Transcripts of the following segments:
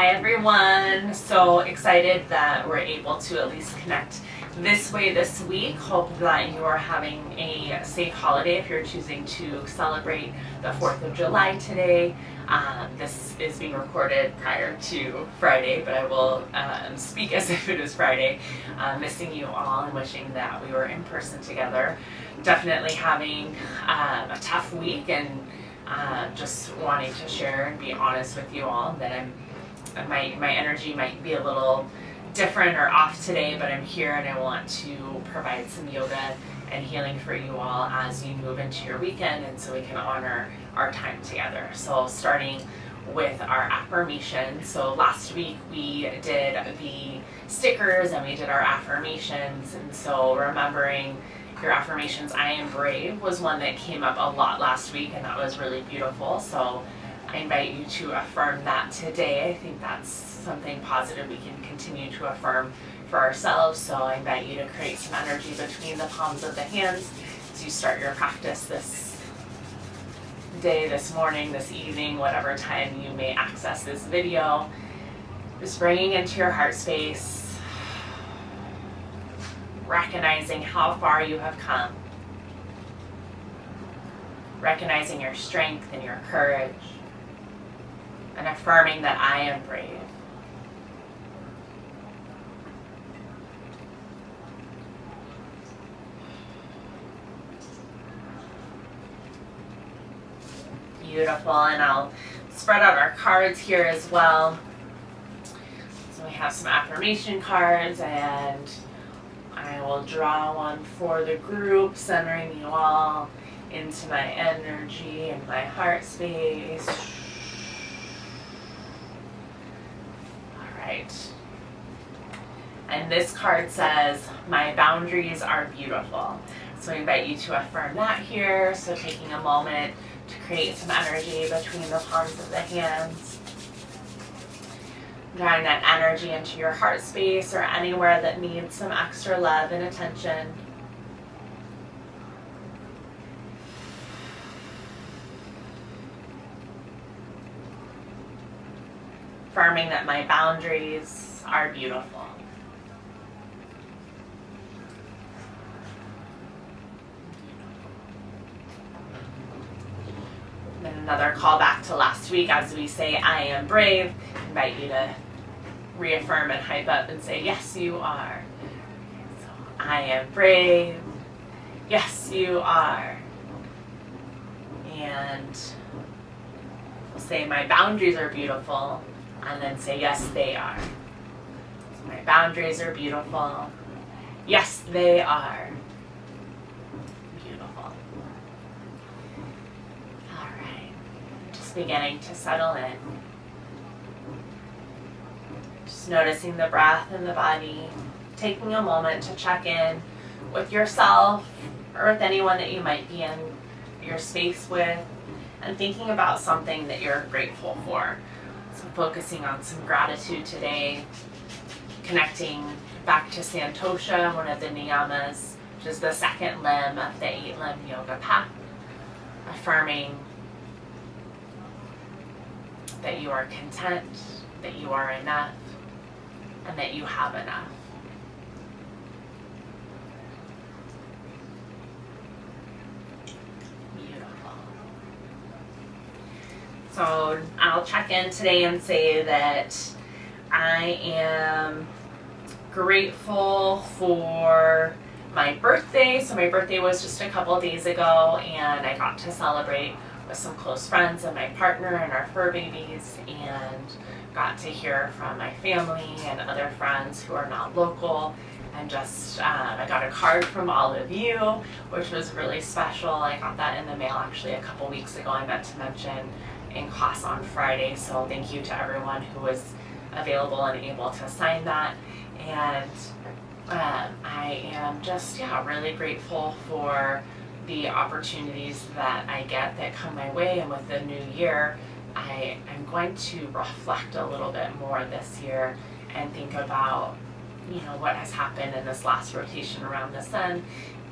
Hi everyone, so excited that we're able to at least connect this way this week. Hope that you are having a safe holiday if you're choosing to celebrate the 4th of July today. This is being recorded prior to Friday, but I will speak as if it is Friday. Missing you all and wishing that we were in person together. Definitely having a tough week and just wanting to share and be honest with you all that my energy might be a little different or off today, but I'm here and I want to provide some yoga and healing for you all as you move into your weekend, and so we can honor our time together. So starting with our affirmations. So last week we did the stickers and we did our affirmations, and so remembering your affirmations, I am brave, was one that came up a lot last week, and that was really beautiful. So I invite you to affirm that today. I think that's something positive we can continue to affirm for ourselves. So I invite you to create some energy between the palms of the hands as you start your practice this day, this morning, this evening, whatever time you may access this video. Just bringing into your heart space, recognizing how far you have come, recognizing your strength and your courage, and affirming that I am brave. Beautiful, and I'll spread out our cards here as well. So we have some affirmation cards, and I will draw one for the group, centering you all into my energy and my heart space. And this card says, my boundaries are beautiful. So I invite you to affirm that here. So taking a moment to create some energy between the palms of the hands. Drawing that energy into your heart space or anywhere that needs some extra love and attention. Affirming that my boundaries are beautiful. Then another call back to last week as we say, I am brave. I invite you to reaffirm and hype up and say, yes, you are. So, I am brave. Yes, you are. And we'll say, my boundaries are beautiful. And then say, yes, they are. So my boundaries are beautiful. Yes, they are. Beautiful. All right. Just beginning to settle in. Just noticing the breath in the body. Taking a moment to check in with yourself or with anyone that you might be in your space with. And thinking about something that you're grateful for. So focusing on some gratitude today, connecting back to Santosha, one of the niyamas, which is the second limb of the 8-limb yoga path, affirming that you are content, that you are enough, and that you have enough. So I'll check in today and say that I am grateful for my birthday. So my birthday was just a couple of days ago, and I got to celebrate with some close friends and my partner and our fur babies, and got to hear from my family and other friends who are not local. And just I got a card from all of you, which was really special. I got that in the mail actually a couple weeks ago. I meant to mention in class on Friday, so thank you to everyone who was available and able to sign that. And I am just really grateful for the opportunities that I get that come my way. And with the new year, I am going to reflect a little bit more this year and think about what has happened in this last rotation around the sun,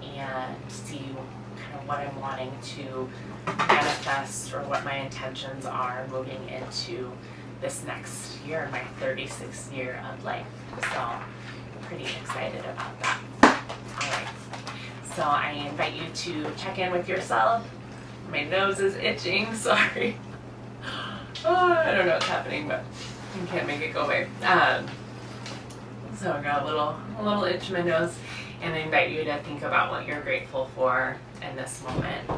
and see kind of what I'm wanting to manifest or what my intentions are moving into this next year, my 36th year of life. So I'm pretty excited about that. All right. So I invite you to check in with yourself. My nose is itching, sorry. I don't know what's happening, but I can't make it go away. So I got a little itch in my nose, and I invite you to think about what you're grateful for in this moment.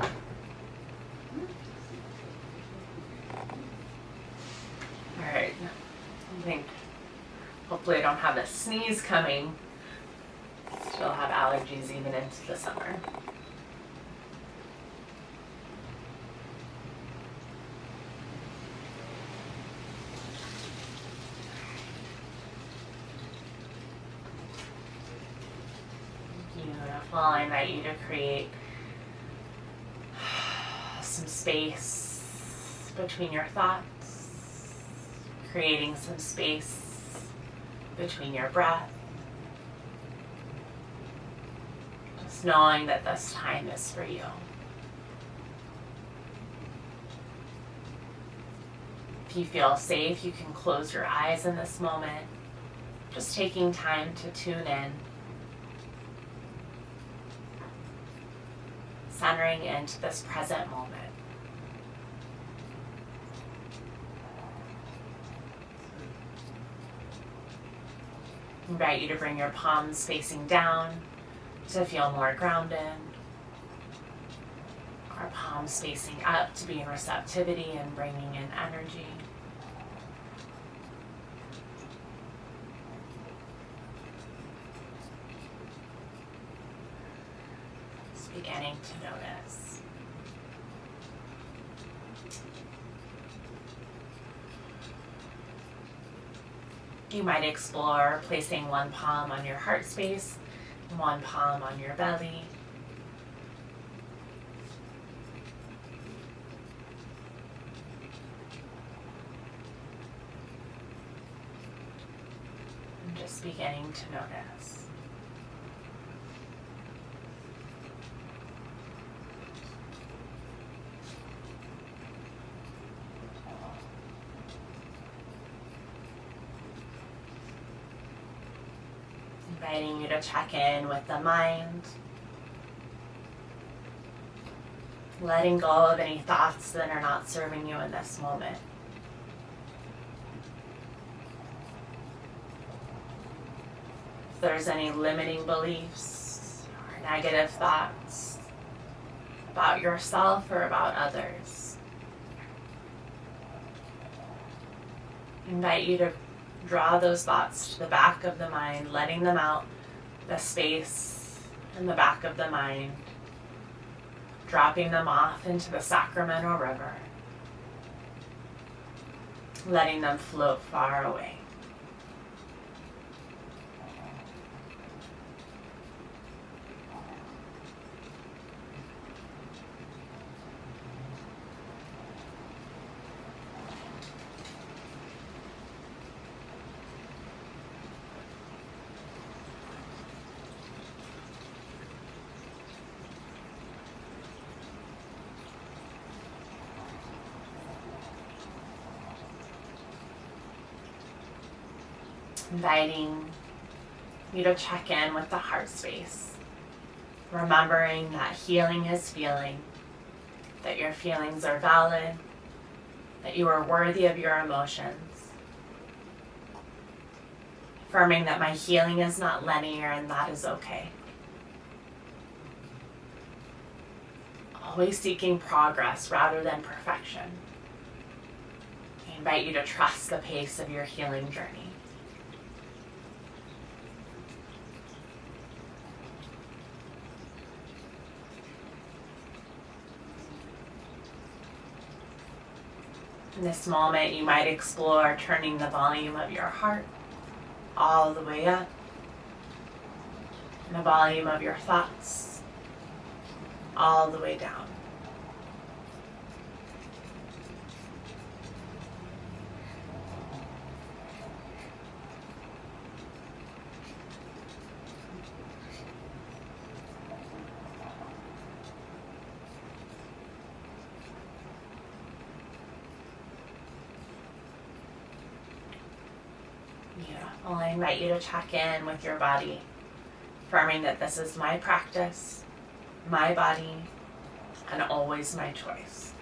All right, I think hopefully I don't have a sneeze coming. Still have allergies even into the summer. Beautiful. I invite you to create some space between your thoughts, creating some space between your breath. Just knowing that this time is for you. If you feel safe, you can close your eyes in this moment, just taking time to tune in, centering into this present moment. I invite you to bring your palms facing down to feel more grounded. Our palms facing up to be in receptivity and bringing in energy. Just beginning to notice. You might explore placing one palm on your heart space, one palm on your belly. And just beginning to notice. Inviting you to check in with the mind, letting go of any thoughts that are not serving you in this moment. If there's any limiting beliefs or negative thoughts about yourself or about others, I invite you to draw those thoughts to the back of the mind, letting them out, the space in the back of the mind, dropping them off into the Sacramento River, letting them float far away. Inviting you to check in with the heart space, remembering that healing is feeling, that your feelings are valid, that you are worthy of your emotions. Affirming that my healing is not linear and that is okay. Always seeking progress rather than perfection. I invite you to trust the pace of your healing journey. In this moment, you might explore turning the volume of your heart all the way up, and the volume of your thoughts all the way down. Beautiful. I invite you to check in with your body, affirming that this is my practice, my body, and always my choice.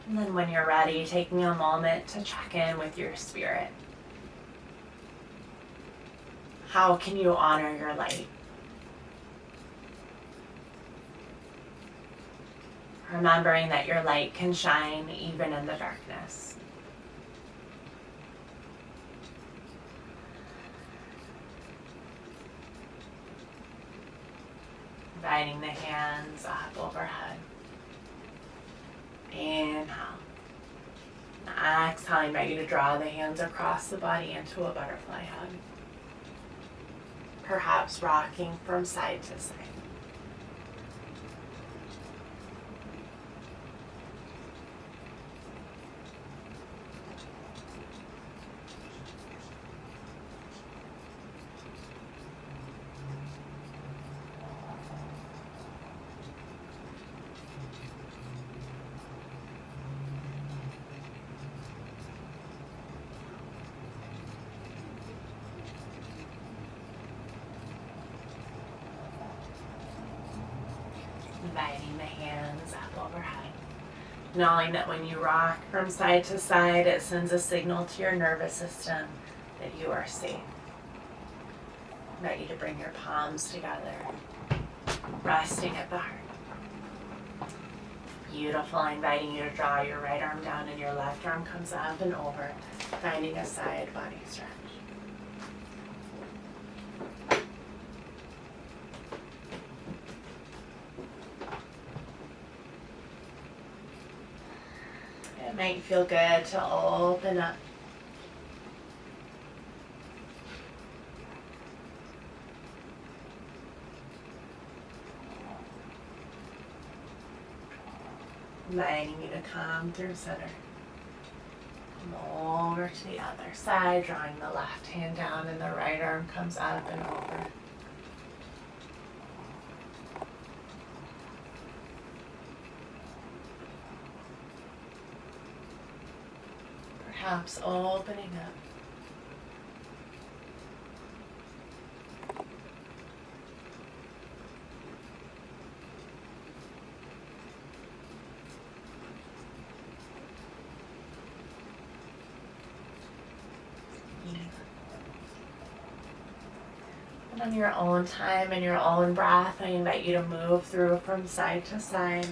And then when you're ready, taking a moment to check in with your spirit. How can you honor your light? Remembering that your light can shine even in the darkness. Inviting the hands up overhead. Inhale. Exhale, I invite you to draw the hands across the body into a butterfly hug. Perhaps rocking from side to side. Inviting the hands up overhead. Knowing that when you rock from side to side, it sends a signal to your nervous system that you are safe. I invite you to bring your palms together, resting at the heart. Beautiful. Inviting you to draw your right arm down and your left arm comes up and over, finding a side body stretch. It might feel good to open up. Inviting you to come through center. Come over to the other side, drawing the left hand down and the right arm comes up and over. Perhaps opening up. And on your own time and your own breath, I invite you to move through from side to side,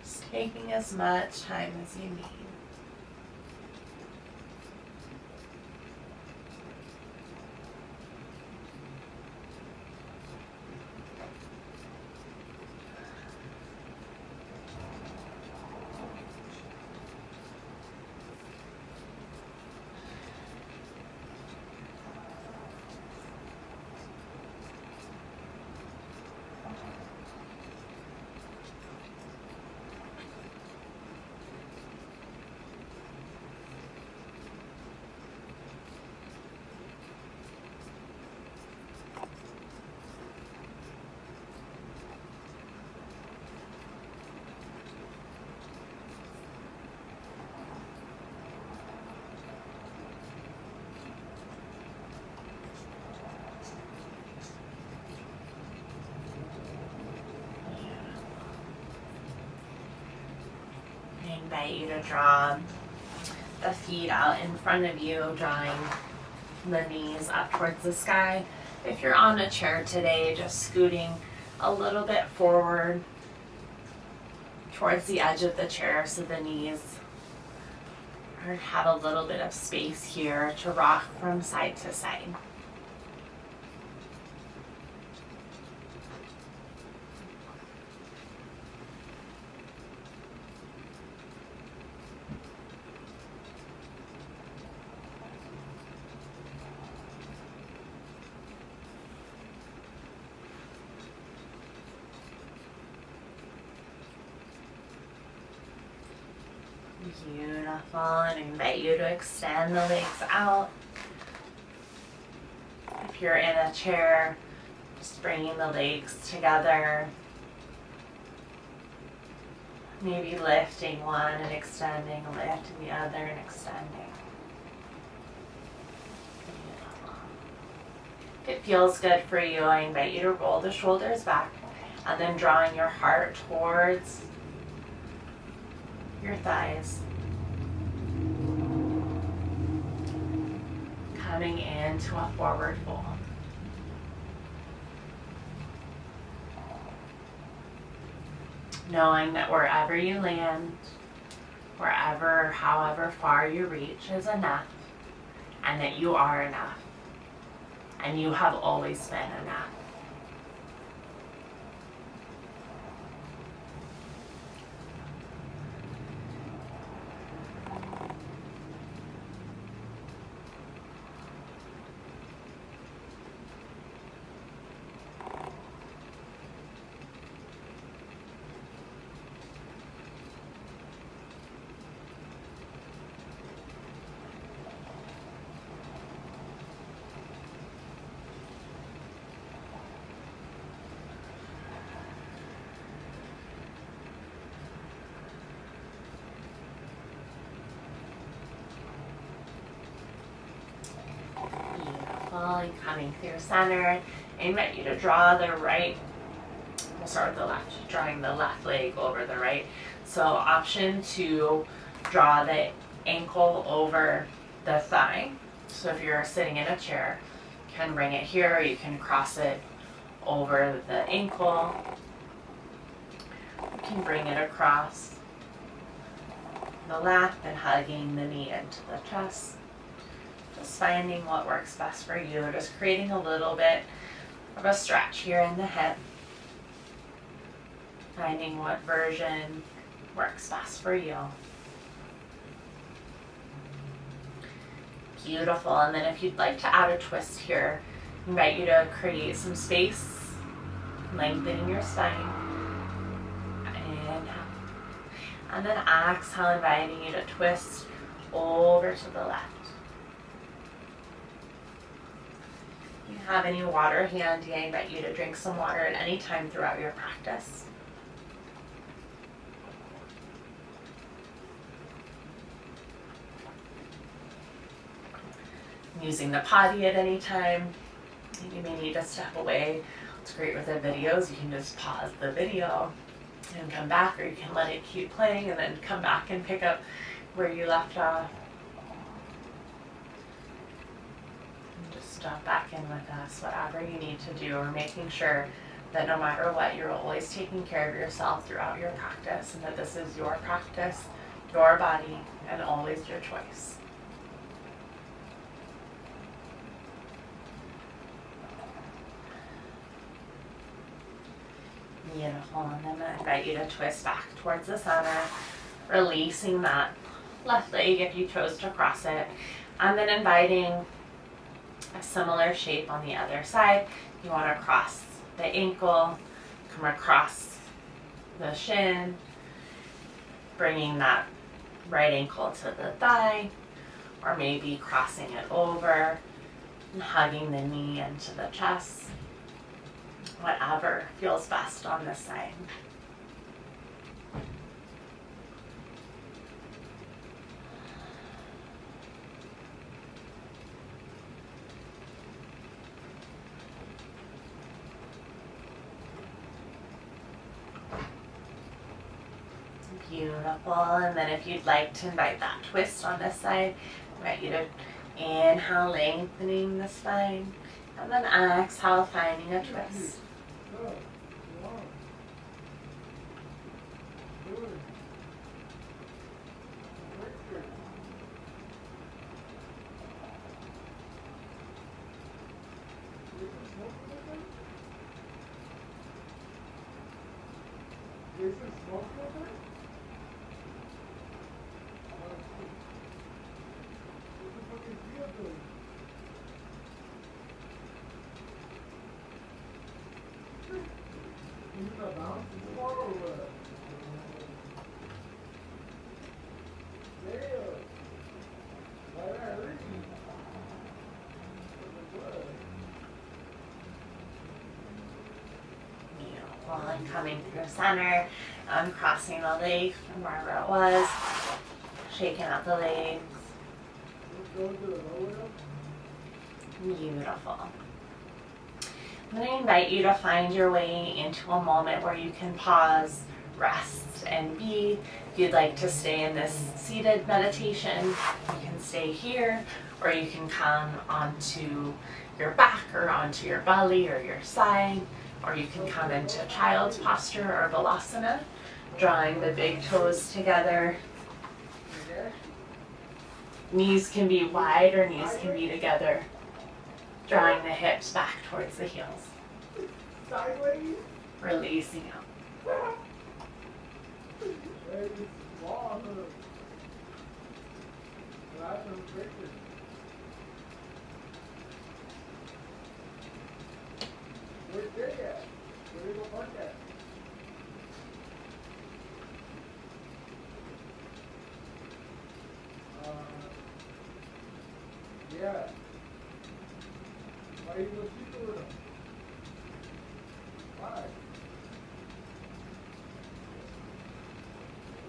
just taking as much time as you need. I invite you to draw the feet out in front of you, drawing the knees up towards the sky. If you're on a chair today, just scooting a little bit forward towards the edge of the chair so the knees have a little bit of space here to rock from side to side. Beautiful, and I invite you to extend the legs out. If you're in a chair, Just bringing the legs together. Maybe lifting one and extending, lifting the other and extending. Beautiful. If it feels good for you, I invite you to roll the shoulders back and then drawing your heart towards your thighs. Coming into a forward fold. Knowing that wherever you land, wherever, however far you reach is enough, and that you are enough, and you have always been enough. And coming through center, I invite you to draw the right, we'll start with the left, drawing the left leg over the right. So option to draw the ankle over the thigh. So if you're sitting in a chair, you can bring it here, or you can cross it over the ankle. You can bring it across the lap and hugging the knee into the chest. Just finding what works best for you. Just creating a little bit of a stretch here in the hip. Finding what version works best for you. Beautiful. And then if you'd like to add a twist here, I invite you to create some space, lengthening your spine. Inhale. And then exhale, inviting you to twist over to the left. If you have any water handy, I invite you to drink some water at any time throughout your practice. Using the potty at any time. You may need to step away. It's great with the videos. You can just pause the video and come back, or you can let it keep playing and then come back and pick up where you left off. Jump back in with us, whatever you need to do, or making sure that no matter what, you're always taking care of yourself throughout your practice, and that this is your practice, your body, and always your choice. Beautiful. And then I invite you to twist back towards the center, releasing that left leg if you chose to cross it, and then inviting a similar shape on the other side. You want to cross the ankle, come across the shin, bringing that right ankle to the thigh, or maybe crossing it over and hugging the knee into the chest. Whatever feels best on this side. Beautiful. And then if you'd like to invite that twist on this side, I invite you to inhale, lengthening the spine, and then exhale, finding a twist. Beautiful. And coming through center, uncrossing the leg from wherever it was, shaking out the legs. Beautiful. I'm going to invite you to find your way into a moment where you can pause, rest, and be. If you'd like to stay in this seated meditation, you can stay here, or you can come onto your back or onto your belly or your side, or you can come into child's posture or balasana, drawing the big toes together. Knees can be wide or knees can be together, drawing the hips back towards the heels. Releasing out. Yeah. Why you go see to them? Why?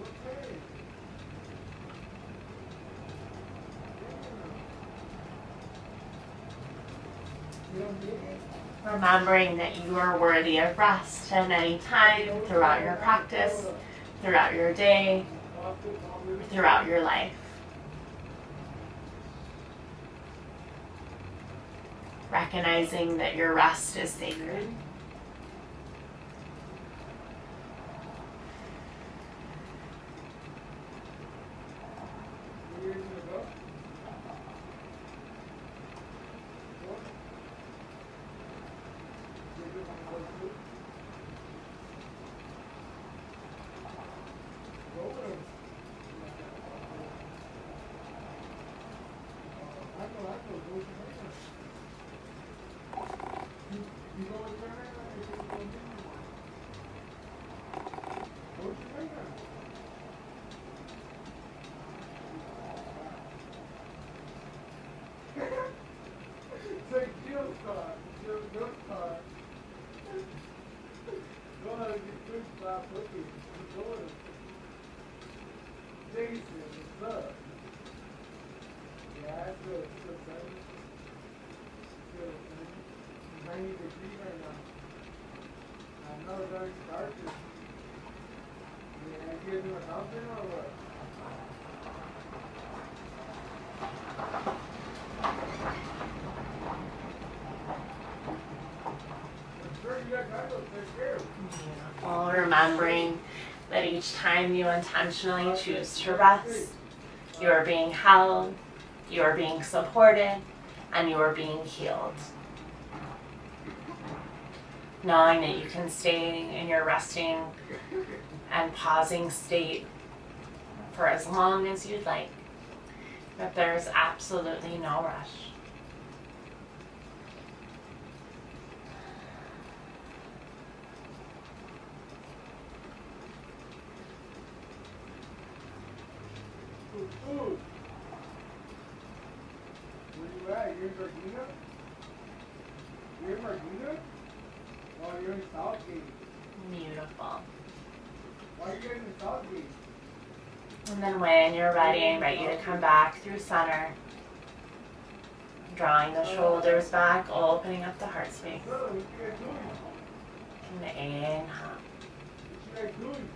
Okay. You don't need it? Remembering that you are worthy of rest at any time throughout your practice, throughout your day, throughout your life. Recognizing that your rest is sacred. Beautiful. Remembering that each time you intentionally choose to rest, you are being held, you are being supported, and you are being healed. Knowing that you can stay in your resting and pausing state for as long as you'd like, that there's absolutely no rush. Food. Where you at? You're in Gardena? You're in Gardena? Oh, you're in Southgate. Beautiful. Why are you guys in Southgate? And then when you're ready, I invite you to come back through center, drawing the shoulders back, opening up the heart space. What you guys doing? And inhale. What you guys doing?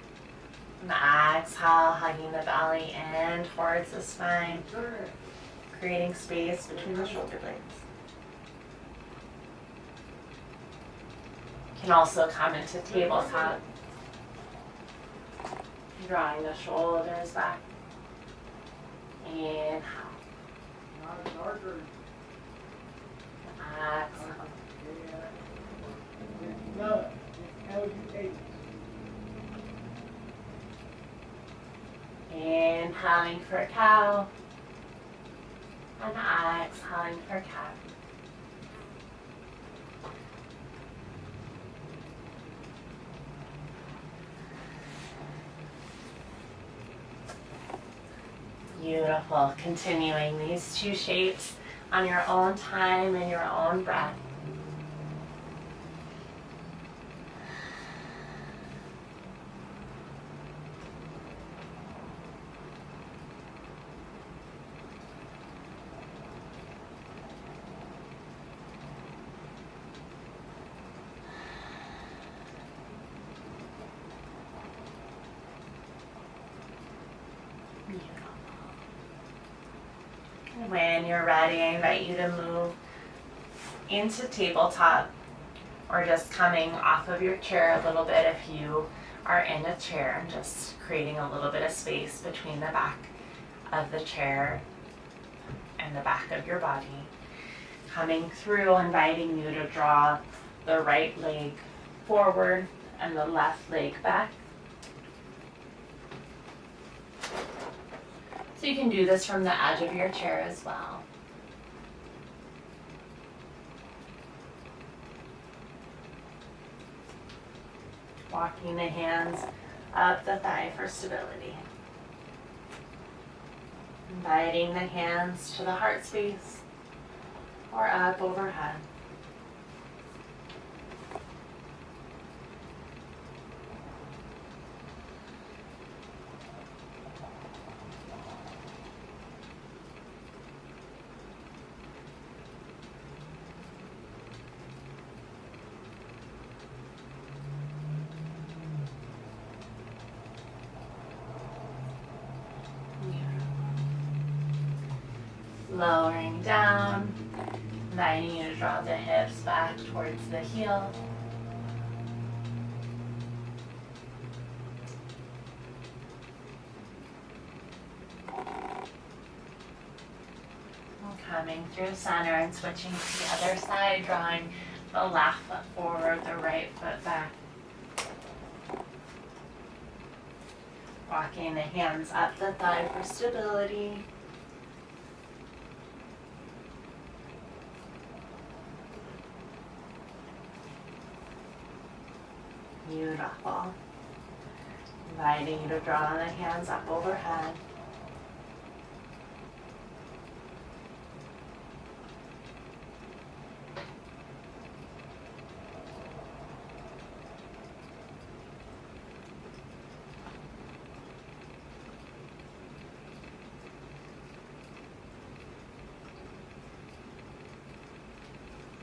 And exhale, hugging the belly in towards the spine, creating space between the shoulder blades. You can also come into tabletop, drawing the shoulders back. Inhale. Not darker. Exhale. It's love. It's L-U-A. Inhaling for cow, and exhaling for cat. Beautiful. Continuing these two shapes on your own time and your own breath. When you're ready, I invite you to move into tabletop or just coming off of your chair a little bit if you are in a chair, and just creating a little bit of space between the back of the chair and the back of your body. Coming through, inviting you to draw the right leg forward and the left leg back. So you can do this from the edge of your chair as well. Walking the hands up the thigh for stability. Inviting the hands to the heart space or up overhead. Lowering down, inviting you to draw the hips back towards the heel. And coming through center and switching to the other side, drawing the left foot forward, the right foot back. Walking the hands up the thigh for stability. Beautiful. Inviting you to draw the hands up overhead.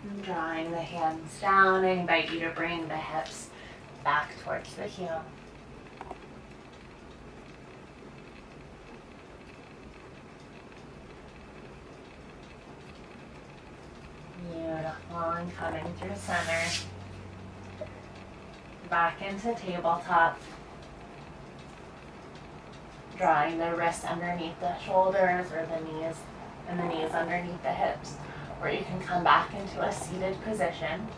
And drawing the hands down, I invite you to bring the hips back towards the heel. Beautiful, and coming through center. Back into tabletop. Drawing the wrists underneath the shoulders or the knees, and the knees underneath the hips. Or you can come back into a seated position.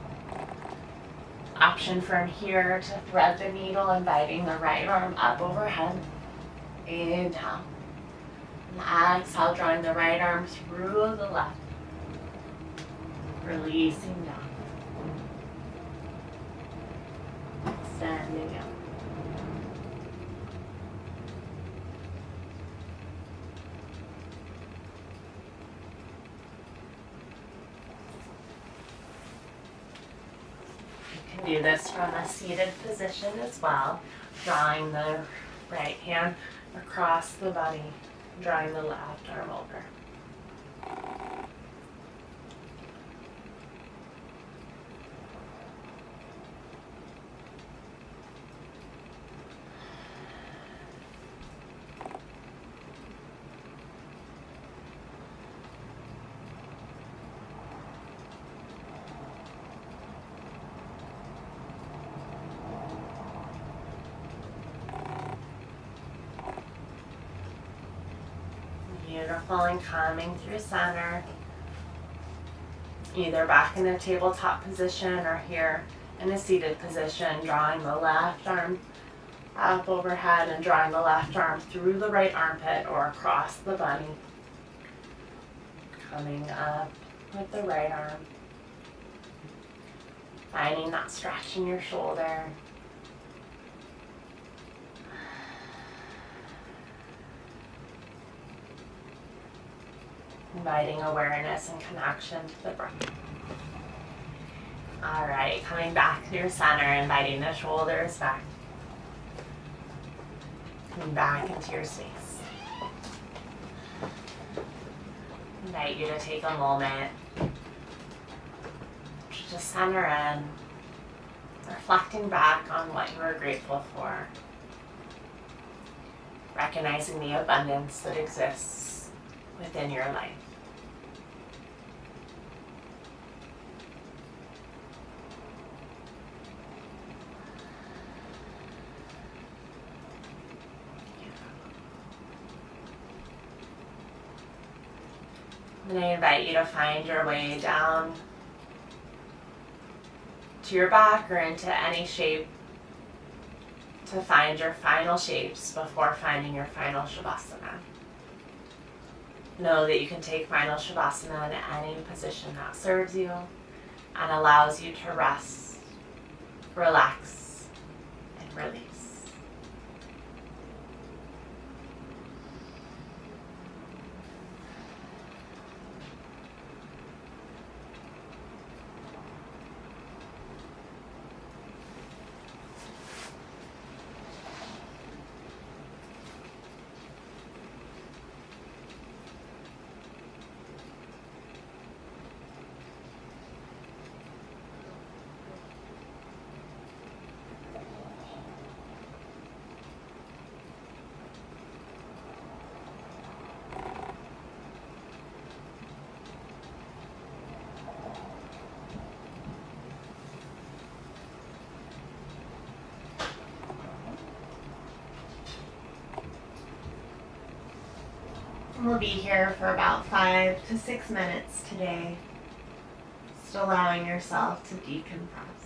Option from here to thread the needle, inviting the right arm up overhead. Inhale. And exhale, drawing the right arm through the left. Releasing down. Extending out. Do this from a seated position as well, drawing the right hand across the body, drawing the left arm over. Beautiful, and coming through center. Either back in a tabletop position or here in a seated position, drawing the left arm up overhead and drawing the left arm through the right armpit or across the body. Coming up with the right arm. Finding that stretch in your shoulder. Inviting awareness and connection to the breath. All right, coming back to your center, inviting the shoulders back. Coming back into your space. Invite you to take a moment to center in, reflecting back on what you are grateful for. Recognizing the abundance that exists within your life. And I invite you to find your way down to your back or into any shape to find your final shapes before finding your final Shavasana. Know that you can take final Shavasana in any position that serves you and allows you to rest, relax, and release. We'll be here for about 5 to 6 minutes today, just allowing yourself to decompress.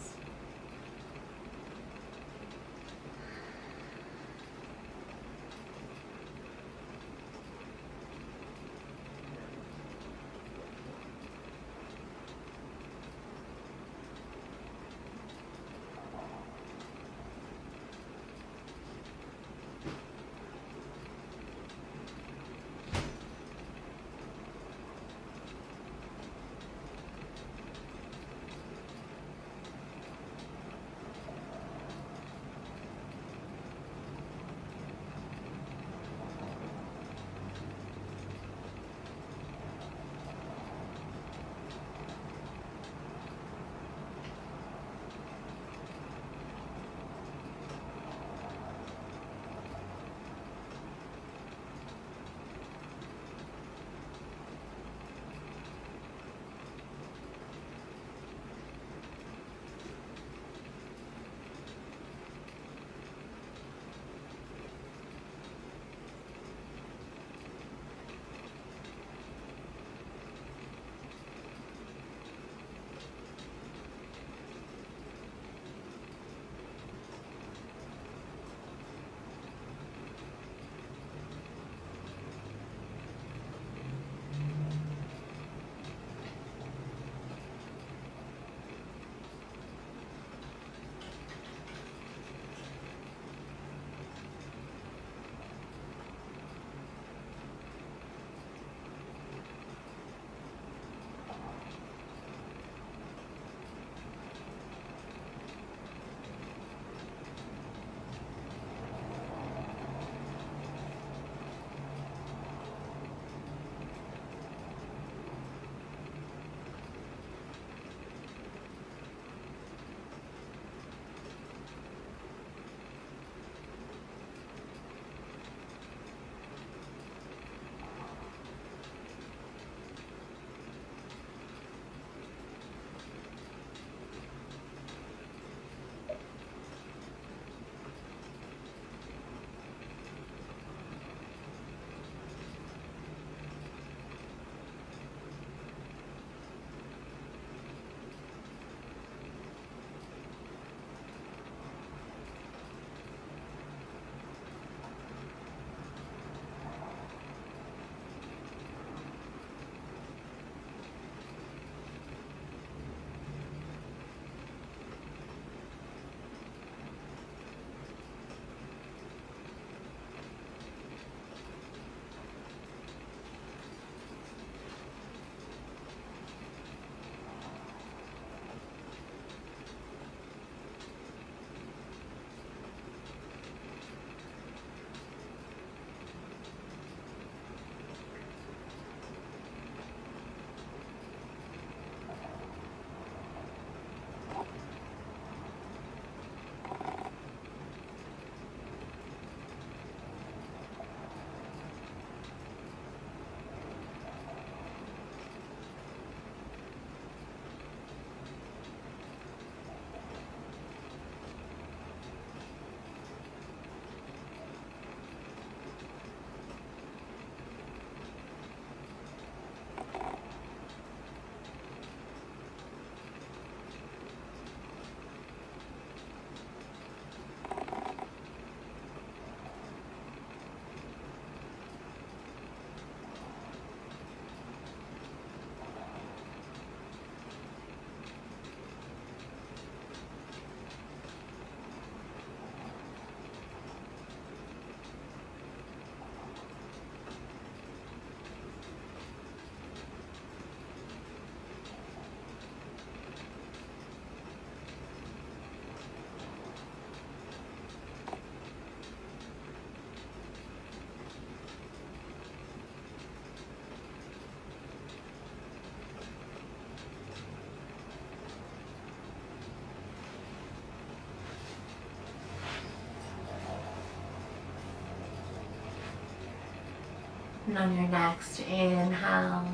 And on your next inhale,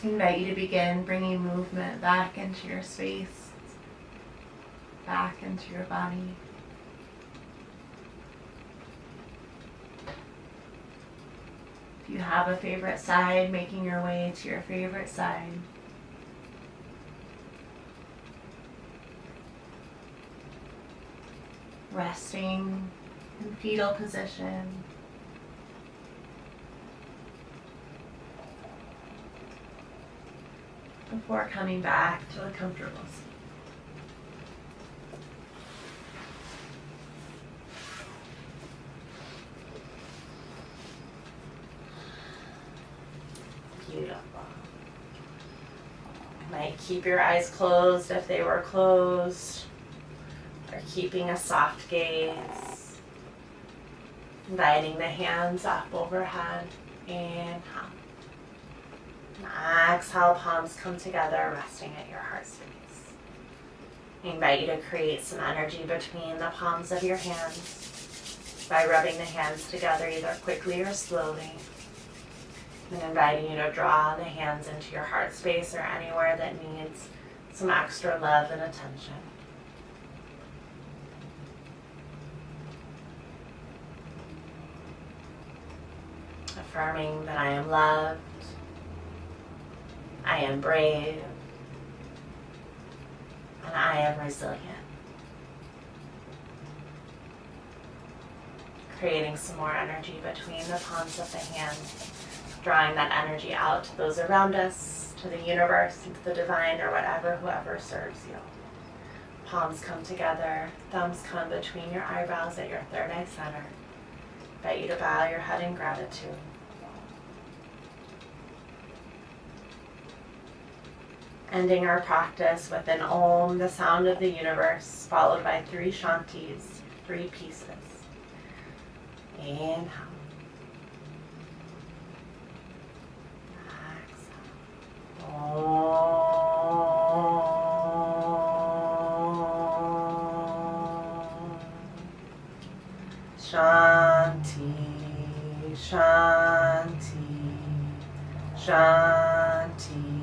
I invite you to begin bringing movement back into your space, back into your body. If you have a favorite side, making your way to your favorite side. Resting in fetal position. Before coming back to a comfortable seat. Beautiful. You might keep your eyes closed if they were closed, or keeping a soft gaze. Inviting the hands up overhead. Inhale. And exhale, palms come together, resting at your heart space. I invite you to create some energy between the palms of your hands by rubbing the hands together either quickly or slowly. And inviting you to draw the hands into your heart space or anywhere that needs some extra love and attention. Affirming that I am loved, I am brave, and I am resilient. Creating some more energy between the palms of the hands, drawing that energy out to those around us, to the universe, and to the divine, or whoever serves you. Palms come together, thumbs come between your eyebrows at your third eye center. Invite you to bow your head in gratitude. Ending our practice with an Om, the sound of the universe, followed by 3 Shantis, 3 pieces. Inhale. Exhale. Om. Shanti, Shanti, Shanti.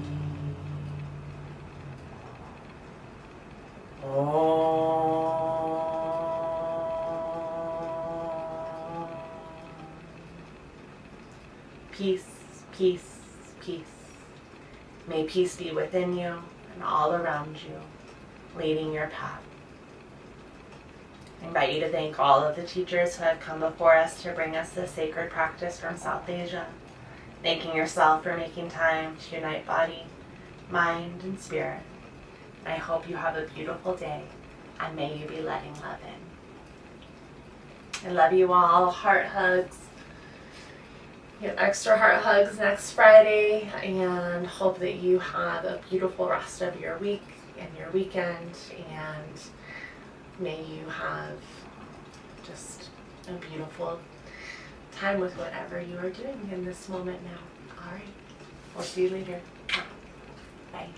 Peace, peace, peace. May peace be within you and all around you, leading your path. I invite you to thank all of the teachers who have come before us to bring us this sacred practice from South Asia. Thanking yourself for making time to unite body, mind, and spirit. I hope you have a beautiful day, and may you be letting love in. I love you all. Heart hugs. You have extra heart hugs next Friday, and hope that you have a beautiful rest of your week and your weekend, and may you have just a beautiful time with whatever you are doing in this moment now. All right. We'll see you later. Bye.